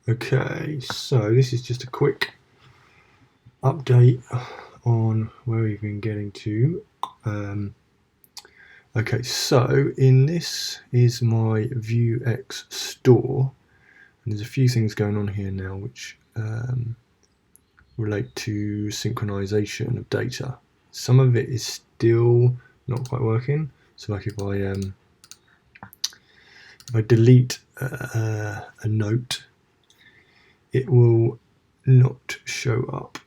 Okay, so this is just a quick update on where we've been getting to. Okay, so in this is my Vuex store, and there's a few things going on here now which relate to synchronization of data. Some of it is still not quite working. So like if I delete a note, it will not show up.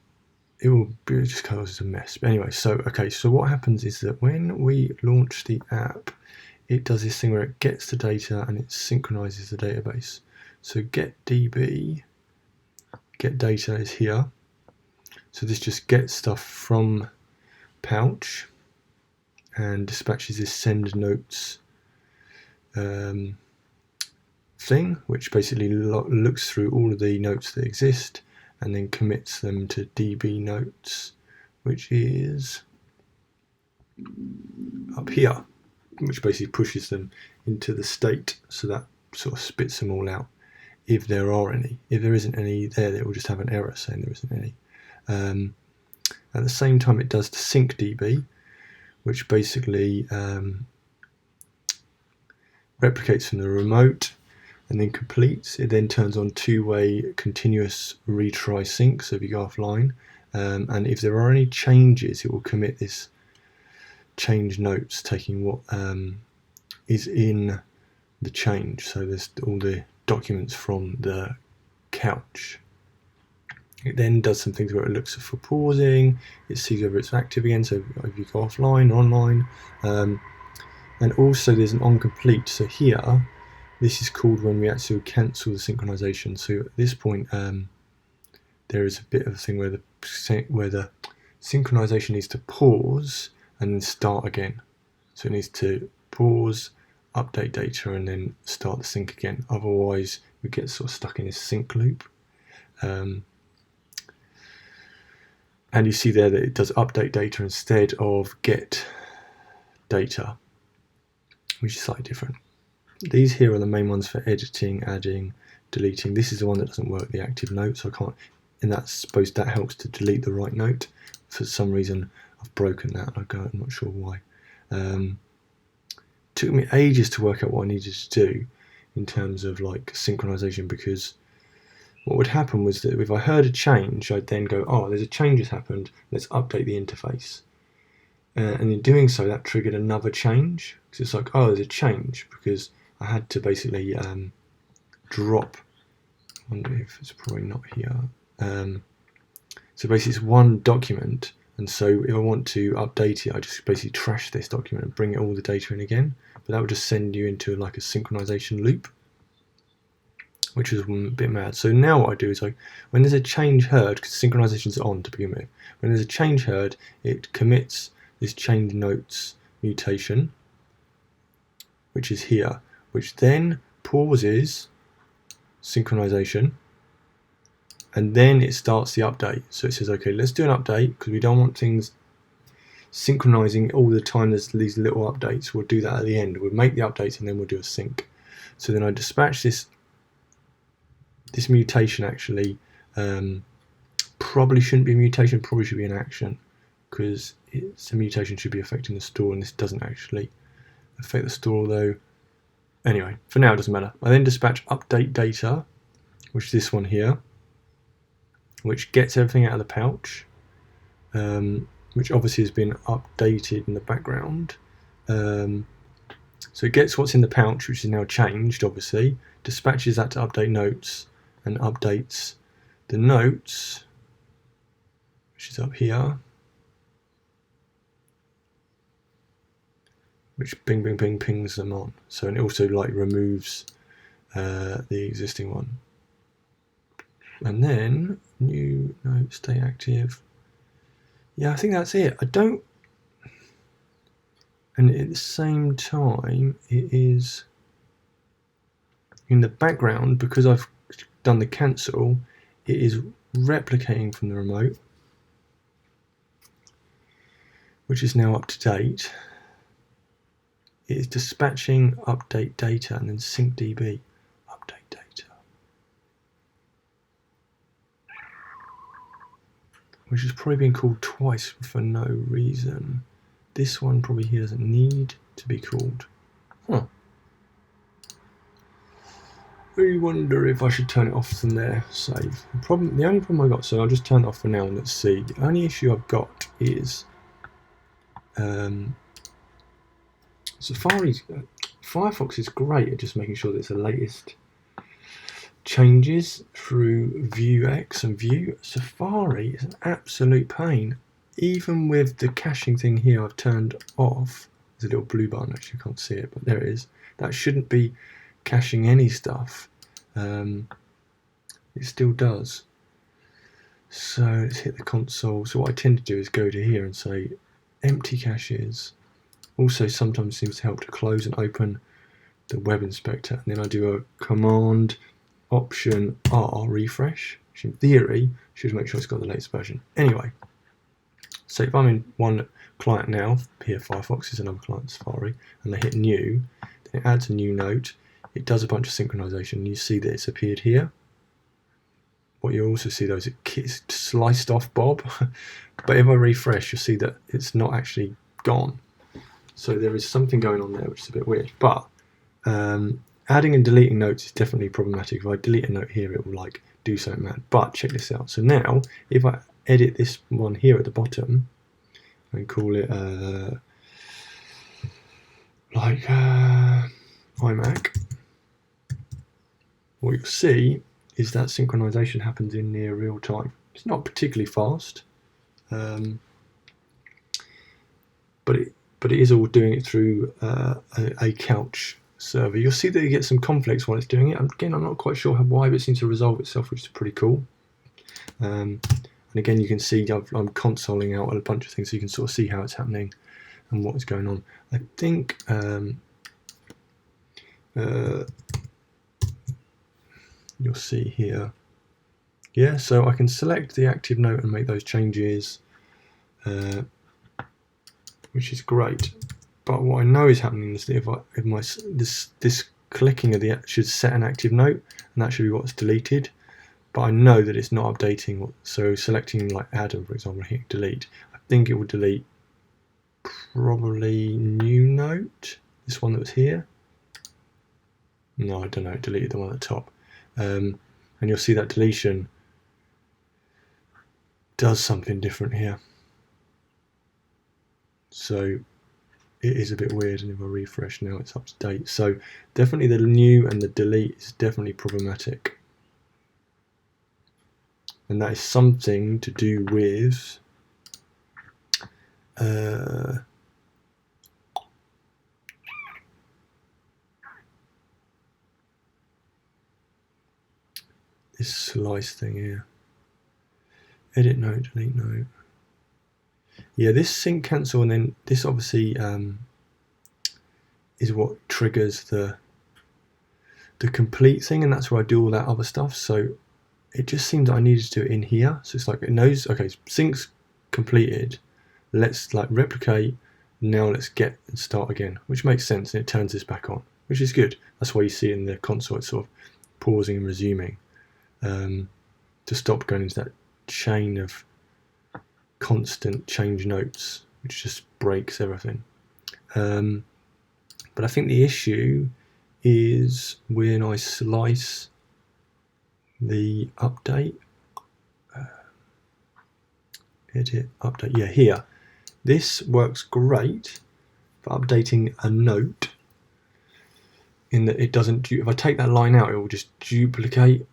It will be, it just causes a mess. But anyway, so what happens is that when we launch the app, it does this thing where it gets the data and it synchronizes the database. So get data is here. So this just gets stuff from Pouch and dispatches this send notes thing, which basically looks through all of the notes that exist and then commits them to DB notes, which is up here, which basically pushes them into the state, so that sort of spits them all out if there are any. If there isn't any there, it will just have an error saying there isn't any. At the same time, it does the sync DB, which basically replicates from the remote and then completes. It then turns on two-way continuous retry sync, so if you go offline, and if there are any changes, it will commit this change notes, taking what is in the change. So there's all the documents from the couch. It then does some things where it looks for pausing, it sees whether it's active again, so if you go offline or online, and also there's an on complete. So here, this is called when we actually cancel the synchronization. So at this point, there is a bit of a thing where the synchronization needs to pause and then start again. So it needs to pause, update data, and then start the sync again. Otherwise, we get sort of stuck in this sync loop. And you see there that it does update data instead of get data, which is slightly different. These here are the main ones for editing, adding, deleting. This is the one that doesn't work, the active note, so I can't, and that helps to delete the right note. For some reason, I've broken that. I'm not sure why. Took me ages to work out what I needed to do in terms of like synchronization, because what would happen was that if I heard a change, I'd then go, oh, there's a change has happened, let's update the interface. And in doing so, that triggered another change. Because it's like, oh, there's a change, because I had to basically drop, I wonder if it's probably not here. So basically it's one document, and so if I want to update it, I just basically trash this document and bring all the data in again. But that would just send you into like a synchronization loop, which was a bit mad. So now what I do is, like, when there's a change heard, because synchronization is on to begin with, when there's a change heard, it commits this change notes mutation, which is here, which then pauses synchronization, and then it starts the update. So it says, okay, let's do an update, because we don't want things synchronizing all the time. There's these little updates. We'll do that at the end. We'll make the updates and then we'll do a sync. So then I dispatch this mutation. Actually, probably shouldn't be a mutation, probably should be an action, because a mutation should be affecting the store, and this doesn't actually affect the store, although anyway, for now it doesn't matter. I then dispatch update data, which is this one here, which gets everything out of the pouch, which obviously has been updated in the background. So it gets what's in the pouch, which is now changed, obviously, dispatches that to update notes, and updates the notes, which is up here, which bing bing bing pings them on. So, and it also like removes the existing one. And then new note, stay active. Yeah, I think that's it. And at the same time, it is in the background, because I've done the cancel, it is replicating from the remote, which is now up to date. It is dispatching update data and then sync DB, update data. which is probably being called twice for no reason. This one probably here doesn't need to be called. Huh. I wonder if I should turn it off from there. Save. The only problem I got, so I'll just turn it off for now and let's see. The only issue I've got is Firefox is great at just making sure that it's the latest changes through View X and View. Safari is an absolute pain. Even with the caching thing here I've turned off. There's a little blue button, actually you can't see it, but there it is. That shouldn't be caching any stuff. It still does. So let's hit the console. So what I tend to do is go to here and say empty caches. Also sometimes seems to help to close and open the web inspector, and then I do a Command Option R refresh, which in theory should make sure it's got the latest version. Anyway, so if I'm in one client now, here Firefox is another client, Safari, and I hit new, then it adds a new note. It does a bunch of synchronization. You see that it's appeared here. What you also see though is it's sliced off Bob, but if I refresh, you'll see that it's not actually gone. So there is something going on there, which is a bit weird. But adding and deleting notes is definitely problematic. If I delete a note here, it will like do something mad. But check this out. So now, if I edit this one here at the bottom and call it iMac, what you'll see is that synchronization happens in near real time. It's not particularly fast, but it is all doing it through a Couch server. You'll see that you get some conflicts while it's doing it. Again, I'm not quite sure why, but it seems to resolve itself, which is pretty cool. And again, you can see I'm consoling out a bunch of things, so you can sort of see how it's happening and what is going on. I think you'll see here. Yeah, so I can select the active note and make those changes, which is great. But what I know is happening is that if this clicking of the should set an active note, and that should be what's deleted. But I know that it's not updating. So selecting like Adam, for example, hitting delete, I think it will delete probably new note. This one that was here. No, I don't know. It deleted the one at the top. And you'll see that deletion does something different here. So it is a bit weird, and if I refresh now, it's up to date. So definitely the new and the delete is definitely problematic. And that is something to do with this slice thing here. Edit note, delete note. Yeah, this sync cancel, and then this obviously is what triggers the complete thing, and that's where I do all that other stuff. So it just seems that I needed to do it in here. So it's like it knows, okay, sync's completed. Let's like replicate. Now let's get and start again, which makes sense, and it turns this back on, which is good. That's why you see in the console it's sort of pausing and resuming to stop going into that chain of constant change notes, which just breaks everything. But I think the issue is when I slice the update, edit, update, yeah, here. This works great for updating a note in that it doesn't, if I take that line out, it will just duplicate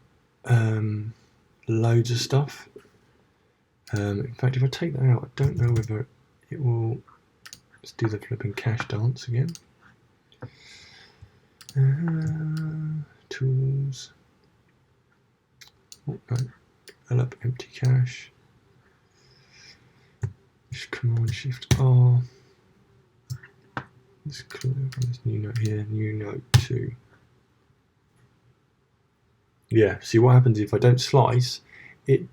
loads of stuff. In fact, if I take that out, I don't know whether it will. Let's do the flipping cache dance again. Tools. Oh, no. Develop empty cache. Command Shift R. Let's click on this new note here. New note 2. Yeah. See what happens if I don't slice? It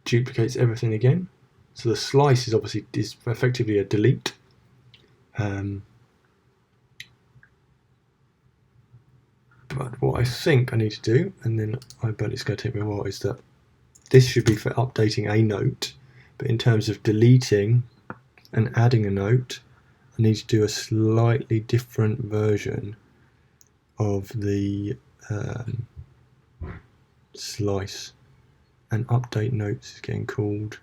duplicates everything again. So the slice is obviously effectively a delete. But what I think I need to do, and then I bet it's going to take me a while, is that this should be for updating a note, but in terms of deleting and adding a note, I need to do a slightly different version of the slice. And update notes is getting called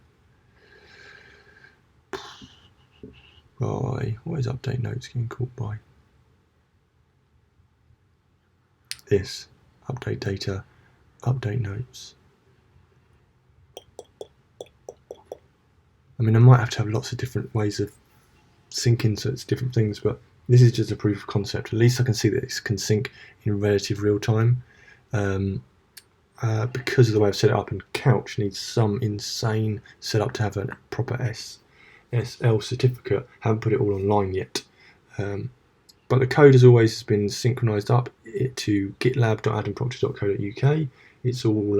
by, what is update notes getting called by? This, update data, update notes. I mean, I might have to have lots of different ways of syncing, so it's different things, but this is just a proof of concept. At least I can see that it can sync in relative real time. Because of the way I've set it up, and Couch needs some insane setup to have a proper SSL certificate. Haven't put it all online yet, but the code has always been synchronized up to gitlab.adamproctor.co.uk. It's all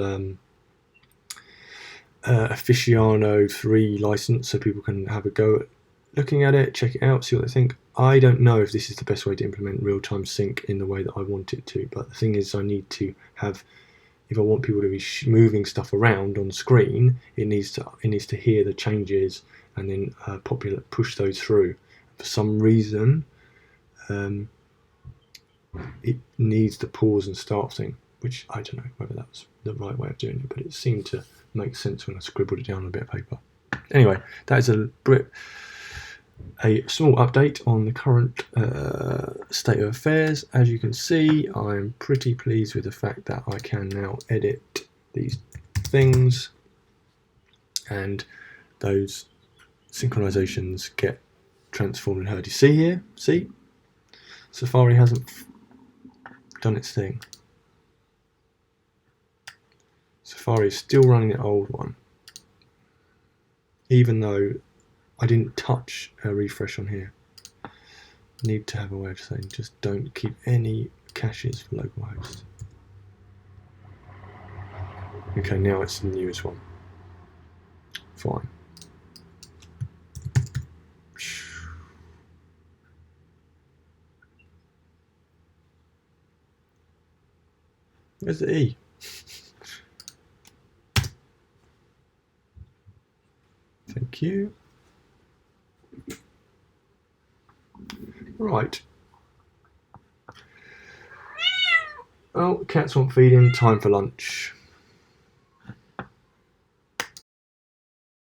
Aficionado 3 license, so people can have a go at looking at it, check it out, see what they think. I don't know if this is the best way to implement real-time sync in the way that I want it to, but the thing is, I need to have, if I want people to be moving stuff around on screen, it needs to hear the changes and then push those through. For some reason, it needs the pause and start thing, which I don't know whether that's the right way of doing it, but it seemed to make sense when I scribbled it down on a bit of paper. Anyway, that is a small update on the current state of affairs. As you can see, I'm pretty pleased with the fact that I can now edit these things, and those synchronizations get transformed and heard. You see here? See? Safari hasn't done its thing. Safari is still running the old one, even though I didn't touch a refresh on here. Need to have a way of saying just don't keep any caches for localhost. Okay, now it's the newest one. Fine. Where's the E? Thank you. Right. Oh, cats want feeding, time for lunch.